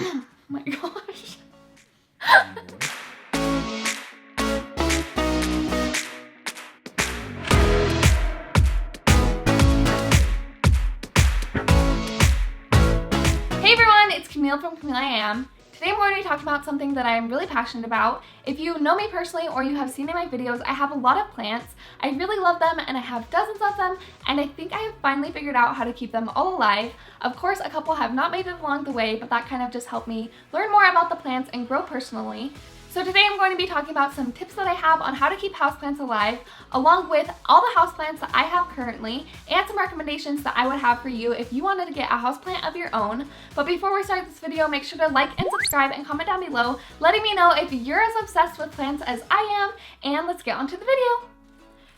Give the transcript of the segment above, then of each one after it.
Oh my gosh. Hey everyone, it's Camille from Camilleiam. Today I'm going to be talking about something that I'm really passionate about. If you know me personally or you have seen in my videos, I have a lot of plants. I really love them and I have dozens of them, and I think I have finally figured out how to keep them all alive. Of course, a couple have not made it along the way, but that kind of just helped me learn more about the plants and grow personally. So today I'm going to be talking about some tips that I have on how to keep houseplants alive, along with all the houseplants that I have currently, and some recommendations that I would have for you if you wanted to get a houseplant of your own. But before we start this video, make sure to like and subscribe and comment down below, letting me know if you're as obsessed with plants as I am, and let's get on to the video.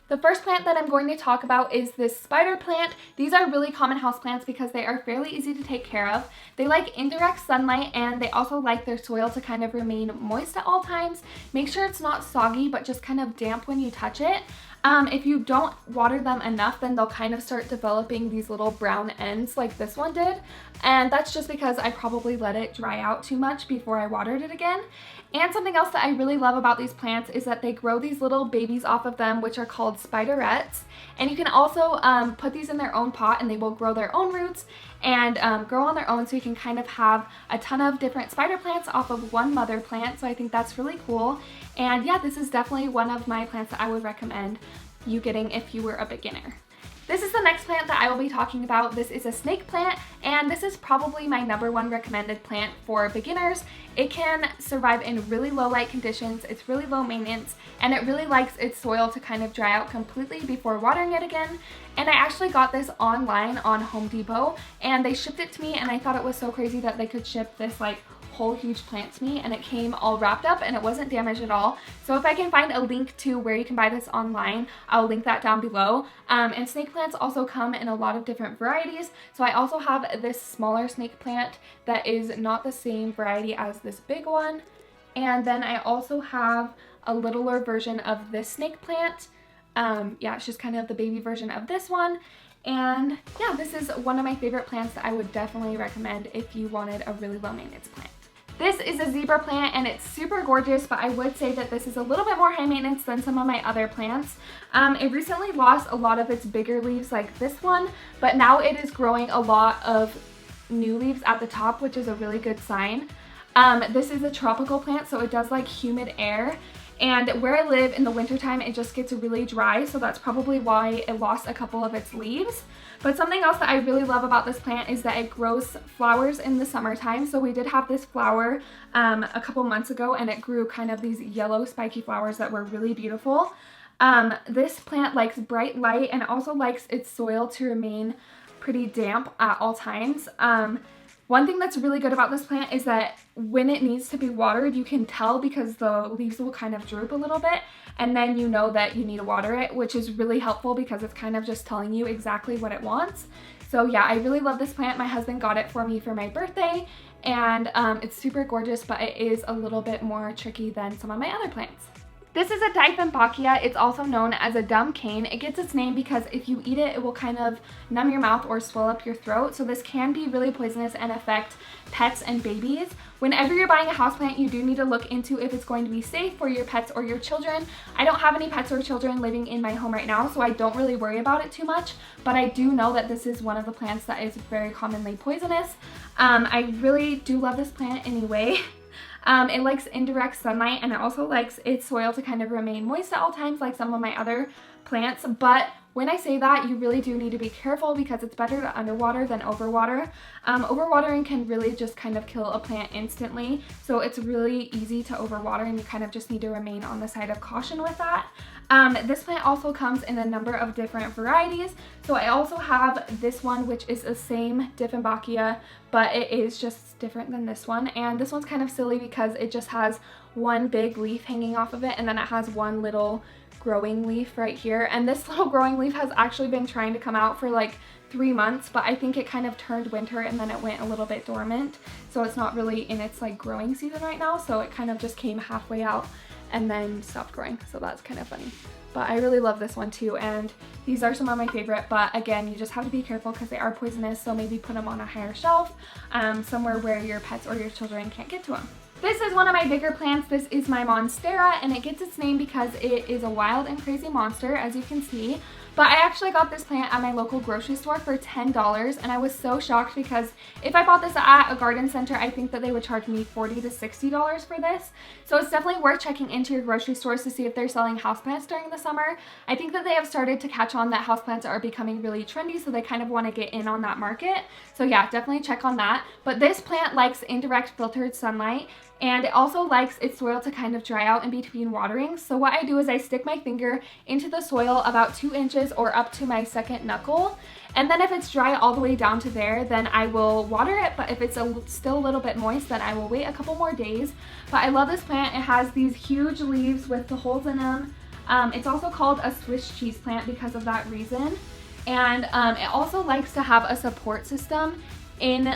The first plant that I'm going to talk about is this spider plant. These are really common houseplants because they are fairly easy to take care of. They like indirect sunlight, and they also like their soil to kind of remain moist at all times. Make sure it's not soggy, but just kind of damp when you touch it. If you don't water them enough, then they'll kind of start developing these little brown ends like this one did. And that's just because I probably let it dry out too much before I watered it again. And something else that I really love about these plants is that they grow these little babies off of them, which are called spiderettes. And you can also put these in their own pot and they will grow their own roots and grow on their own, so you can kind of have a ton of different spider plants off of one mother plant. So I think that's really cool. And yeah, this is definitely one of my plants that I would recommend you getting if you were a beginner. This is the next plant that I will be talking about. This is a snake plant, and this is probably my #1 recommended plant for beginners. It can survive in really low light conditions, it's really low maintenance, and it really likes its soil to kind of dry out completely before watering it again. And I actually got this online on Home Depot, and they shipped it to me, and I thought it was so crazy that they could ship this like whole huge plant to me, and it came all wrapped up and it wasn't damaged at all. So if I can find a link to where you can buy this online, I'll link that down below. And snake plants also come in a lot of different varieties. So I also have this smaller snake plant that is not the same variety as this big one. And then I also have a littler version of this snake plant. Yeah, it's just kind of the baby version of this one. And yeah, this is one of my favorite plants that I would definitely recommend if you wanted a really low maintenance plant. This is a zebra plant, and it's super gorgeous, but I would say that this is a little bit more high maintenance than some of my other plants. It recently lost a lot of its bigger leaves like this one, but now it is growing a lot of new leaves at the top, which is a really good sign. This is a tropical plant, so it does like humid air. And where I live in the wintertime, it just gets really dry, so that's probably why it lost a couple of its leaves. But something else that I really love about this plant is that it grows flowers in the summertime. So we did have this flower a couple months ago, and it grew kind of these yellow spiky flowers that were really beautiful. This plant likes bright light and also likes its soil to remain pretty damp at all times. One thing that's really good about this plant is that when it needs to be watered, you can tell because the leaves will kind of droop a little bit, and then you know that you need to water it, which is really helpful because it's kind of just telling you exactly what it wants. So yeah, I really love this plant. My husband got it for me for my birthday, and it's super gorgeous, but it is a little bit more tricky than some of my other plants. This is a Dieffenbachia. It's also known as a dumb cane. It gets its name because if you eat it, it will kind of numb your mouth or swell up your throat. So this can be really poisonous and affect pets and babies. Whenever you're buying a houseplant, you do need to look into if it's going to be safe for your pets or your children. I don't have any pets or children living in my home right now, so I don't really worry about it too much, but I do know that this is one of the plants that is very commonly poisonous. I really do love this plant anyway. It likes indirect sunlight, and it also likes its soil to kind of remain moist at all times like some of my other plants. But when I say that, you really do need to be careful because it's better to underwater than overwater. Overwatering can really just kind of kill a plant instantly, so it's really easy to overwater, and you kind of just need to remain on the side of caution with that. This plant also comes in a number of different varieties. So I also have this one, which is the same Dieffenbachia, but it is just different than this one. And this one's kind of silly because it just has one big leaf hanging off of it, and then it has one little growing leaf right here. And this little growing leaf has actually been trying to come out for like 3 months, but I think it kind of turned winter and then it went a little bit dormant. So it's not really in its like growing season right now. So it kind of just came halfway out and then stopped growing, so that's kind of funny. But I really love this one too, and these are some of my favorite, but again, you just have to be careful because they are poisonous, so maybe put them on a higher shelf, somewhere where your pets or your children can't get to them. This is one of my bigger plants. This is my monstera, and it gets its name because it is a wild and crazy monster, as you can see. But I actually got this plant at my local grocery store for $10, and I was so shocked because if I bought this at a garden center, I think that they would charge me $40 to $60 for this. So it's definitely worth checking into your grocery stores to see if they're selling houseplants during the summer. I think that they have started to catch on that houseplants are becoming really trendy, so they kind of want to get in on that market. So yeah, definitely check on that. But this plant likes indirect filtered sunlight, and it also likes its soil to kind of dry out in between waterings. So what I do is I stick my finger into the soil about 2 inches or up to my second knuckle. And then if it's dry all the way down to there, then I will water it. But if it's still a little bit moist, then I will wait a couple more days. But I love this plant. It has these huge leaves with the holes in them. It's also called a Swiss cheese plant because of that reason. And it also likes to have a support system in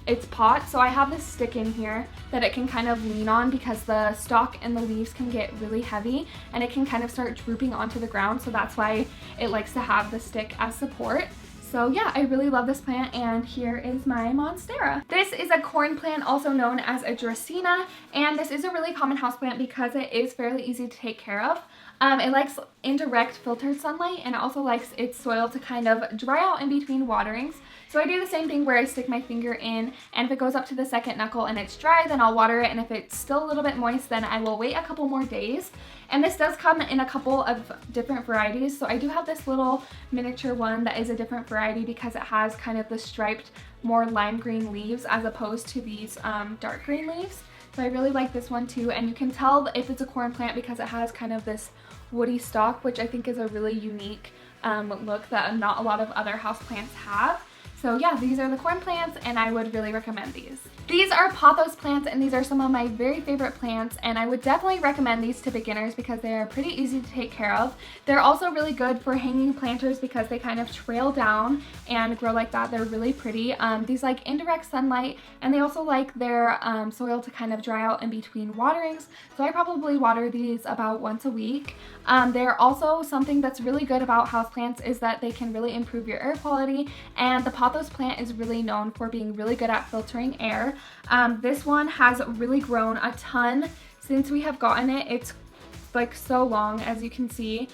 its pot. So I have this stick in here that it can kind of lean on because the stalk and the leaves can get really heavy and it can kind of start drooping onto the ground. So that's why it likes to have the stick as support. So yeah, I really love this plant, and here is my monstera. This is a corn plant, also known as a Dracaena, and this is a really common houseplant because it is fairly easy to take care of. It likes indirect filtered sunlight, and it also likes its soil to kind of dry out in between waterings. So I do the same thing where I stick my finger in, and if it goes up to the second knuckle and it's dry, then I'll water it, and if it's still a little bit moist, then I will wait a couple more days. And this does come in a couple of different varieties. So I do have this little miniature one that is a different variety because it has kind of the striped, more lime green leaves as opposed to these dark green leaves. So I really like this one too, and you can tell if it's a corn plant because it has kind of this woody stalk, which I think is a really unique look that not a lot of other houseplants have. So yeah, these are the corn plants, and I would really recommend these. These are pothos plants, and these are some of my very favorite plants, and I would definitely recommend these to beginners because they are pretty easy to take care of. They're also really good for hanging planters because they kind of trail down and grow like that. They're really pretty. These like indirect sunlight, and they also like their soil to kind of dry out in between waterings. So I probably water these about once a week. They're also something that's really good about houseplants is that they can really improve your air quality, and the pothos plant is really known for being really good at filtering air. This one has really grown a ton since we have gotten it. It's like so long, as you can see.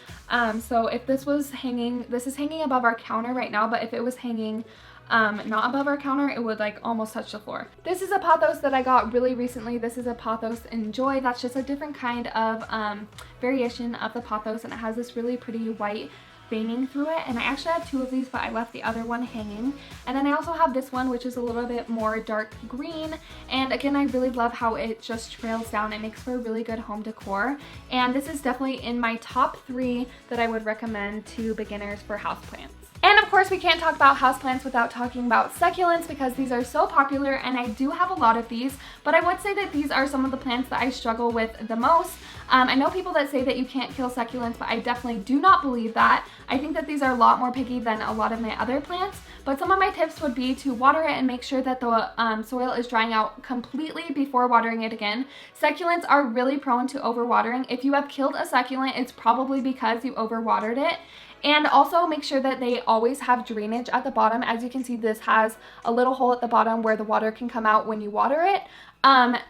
So if this was hanging, this is hanging above our counter right now, but if it was hanging not above our counter, it would like almost touch the floor. This is a pothos that I got really recently. This is a pothos Enjoy. That's just a different kind of variation of the pothos, and it has this really pretty white veining through it, and I actually have 2 of these, but I left the other one hanging. And then I also have this one, which is a little bit more dark green, and again, I really love how it just trails down. It makes for a really good home decor, and this is definitely in my top 3 that I would recommend to beginners for houseplants. And of course, we can't talk about houseplants without talking about succulents because these are so popular, and I do have a lot of these, but I would say that these are some of the plants that I struggle with the most. I know people that say that you can't kill succulents, but I definitely do not believe that. I think that these are a lot more picky than a lot of my other plants, but some of my tips would be to water it and make sure that the soil is drying out completely before watering it again. Succulents are really prone to overwatering. If you have killed a succulent, it's probably because you overwatered it. And also make sure that they always have drainage at the bottom. As you can see, this has a little hole at the bottom where the water can come out when you water it.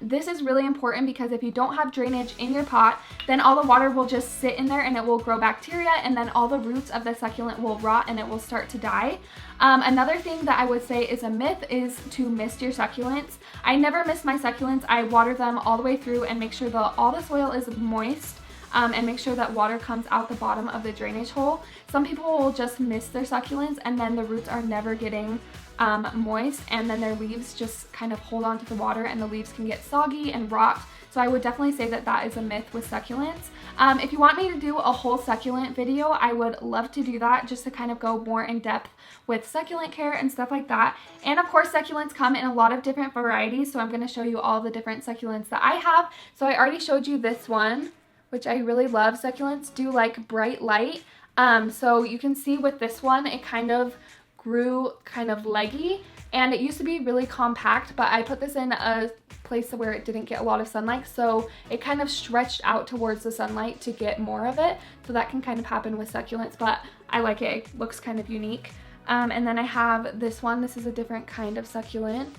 This is really important because if you don't have drainage in your pot, then all the water will just sit in there and it will grow bacteria, and then all the roots of the succulent will rot and it will start to die. Another thing that I would say is a myth is to mist your succulents. I never mist my succulents. I water them all the way through and make sure that all the soil is moist. And make sure that water comes out the bottom of the drainage hole. Some people will just mist their succulents and then the roots are never getting moist, and then their leaves just kind of hold on to the water and the leaves can get soggy and rot. So I would definitely say that that is a myth with succulents. If you want me to do a whole succulent video, I would love to do that just to kind of go more in depth with succulent care and stuff like that. And of course, succulents come in a lot of different varieties, so I'm going to show you all the different succulents that I have. So I already showed you this one, which I really love. Succulents do like bright light. So you can see with this one, it kind of grew kind of leggy. and it used to be really compact, but I put this in a place where it didn't get a lot of sunlight, so it kind of stretched out towards the sunlight to get more of it. So that can kind of happen with succulents, but I like it. It looks kind of unique. And then I have this one. This is a different kind of succulent.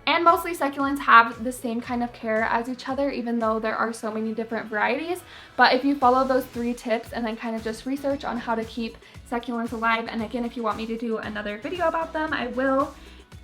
And mostly succulents have the same kind of care as each other, even though there are so many different varieties. But if you follow those 3 tips and then kind of just research on how to keep succulents alive, and again, if you want me to do another video about them, I will.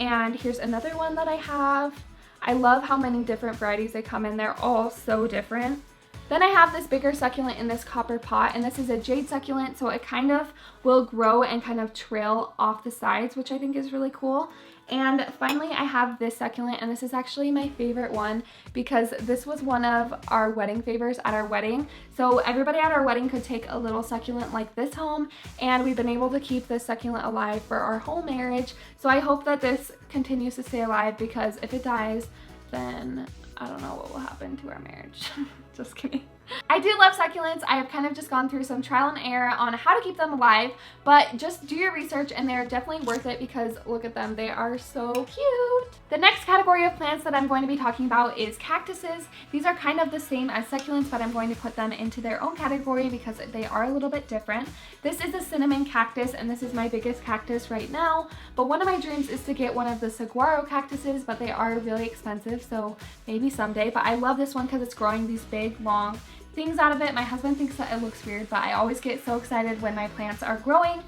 And here's another one that I have. I love how many different varieties they come in. They're all so different. Then I have this bigger succulent in this copper pot, and this is a jade succulent, so it kind of will grow and kind of trail off the sides, which I think is really cool. And finally, I have this succulent, and this is actually my favorite one because this was one of our wedding favors at our wedding. So everybody at our wedding could take a little succulent like this home, and we've been able to keep this succulent alive for our whole marriage. So I hope that this continues to stay alive, because if it dies, then I don't know what will happen to our marriage. Just kidding. I do love succulents. I have kind of just gone through some trial and error on how to keep them alive, but just do your research and they're definitely worth it because look at them. They are so cute. The next category of plants that I'm going to be talking about is cactuses. These are kind of the same as succulents, but I'm going to put them into their own category because they are a little bit different. This is a cinnamon cactus, and this is my biggest cactus right now, but one of my dreams is to get one of the saguaro cactuses, but they are really expensive, so maybe someday. But I love this one because it's growing these big, long things out of it. My husband thinks that it looks weird, but I always get so excited when my plants are growing.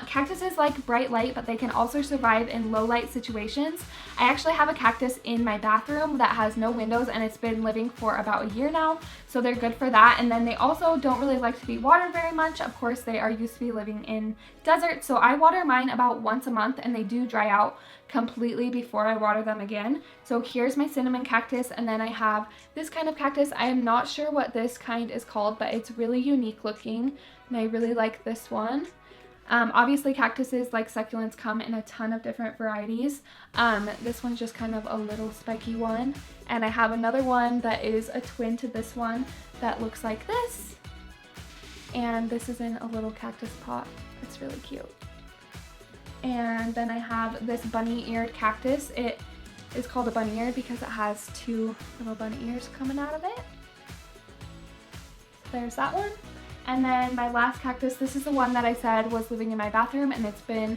Cactuses like bright light, but they can also survive in low light situations. I actually have a cactus in my bathroom that has no windows, and it's been living for about a year now, so they're good for that. And then they also don't really like to be watered very much. Of course, they are used to be living in desert, so I water mine about once a month, and they do dry out completely before I water them again. So here's my cinnamon cactus, and then I have this kind of cactus. I am not sure what this kind is called, but it's really unique looking, and I really like this one. Obviously cactuses like succulents come in a ton of different varieties. This one's just kind of a little spiky one, and I have another one that is a twin to this one that looks like this, and this is in a little cactus pot. It's really cute. And then I have this bunny-eared cactus. It is called a bunny-eared because it has 2 little bunny ears coming out of it. So there's that one. And then my last cactus, this is the one that I said was living in my bathroom, and it's been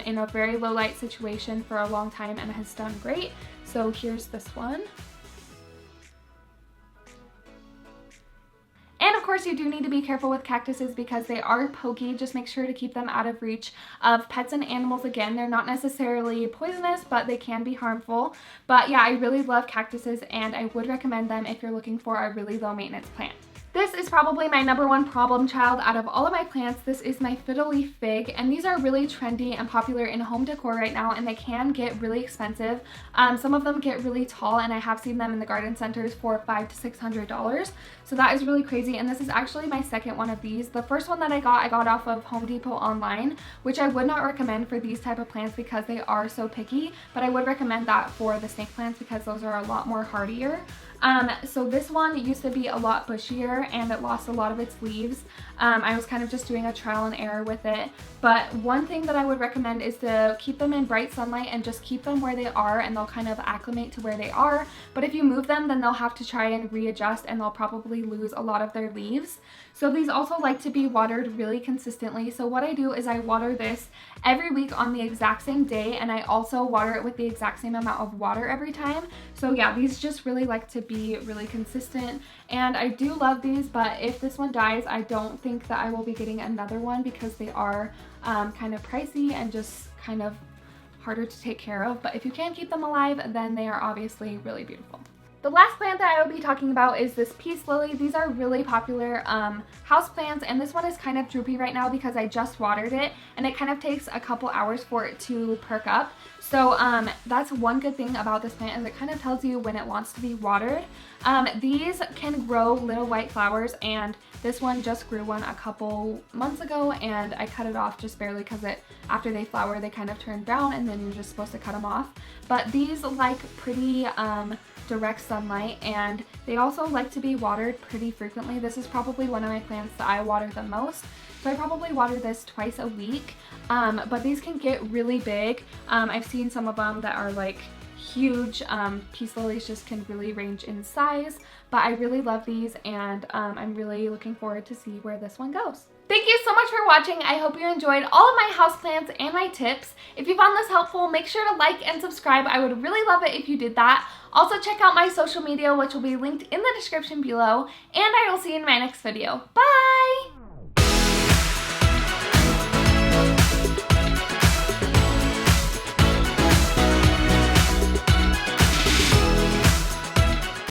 in a very low light situation for a long time and has done great. So here's this one. And of course you do need to be careful with cactuses because they are pokey. Just make sure to keep them out of reach of pets and animals. Again, they're not necessarily poisonous, but they can be harmful. But yeah, I really love cactuses, and I would recommend them if you're looking for a really low maintenance plant. This is probably my #1 problem child out of all of my plants. This is my Fiddle Leaf Fig, and these are really trendy and popular in home decor right now, and they can get really expensive. Some of them get really tall, and I have seen them in the garden centers for $500 to $600. So that is really crazy, and this is actually my second one of these. The first one that I got off of Home Depot online, which I would not recommend for these type of plants because they are so picky, but I would recommend that for the snake plants because those are a lot more hardier. So this one used to be a lot bushier and it lost a lot of its leaves. I was kind of just doing a trial and error with it, but one thing that I would recommend is to keep them in bright sunlight and just keep them where they are, and they'll kind of acclimate to where they are. But if you move them, then they'll have to try and readjust, and they'll probably lose a lot of their leaves. So these also like to be watered really consistently. So what I do is I water this every week on the exact same day, and I also water it with the exact same amount of water every time. So yeah, these just really like to be really consistent, and I do love these, but if this one dies, I don't think that I will be getting another one because they are kind of pricey and just kind of harder to take care of. But if you can keep them alive, then they are obviously really beautiful. The last plant that I will be talking about is this peace lily. These are really popular house plants, and this one is kind of droopy right now because I just watered it, and it kind of takes a couple hours for it to perk up. So that's one good thing about this plant, is it kind of tells you when it wants to be watered. These can grow little white flowers, and this one just grew one a couple months ago, and I cut it off just barely because after they flower they kind of turn brown, and then you're just supposed to cut them off. But these like pretty direct sunlight, and they also like to be watered pretty frequently. This is probably one of my plants that I water the most. so I probably water this twice a week, but these can get really big. I've seen some of them that are like huge. Peace lilies just can really range in size, but I really love these, and I'm really looking forward to see where this one goes. Thank you so much for watching. I hope you enjoyed all of my houseplants and my tips. If you found this helpful, make sure to like and subscribe. I would really love it if you did that. Also check out my social media, which will be linked in the description below, and I will see you in my next video. Bye!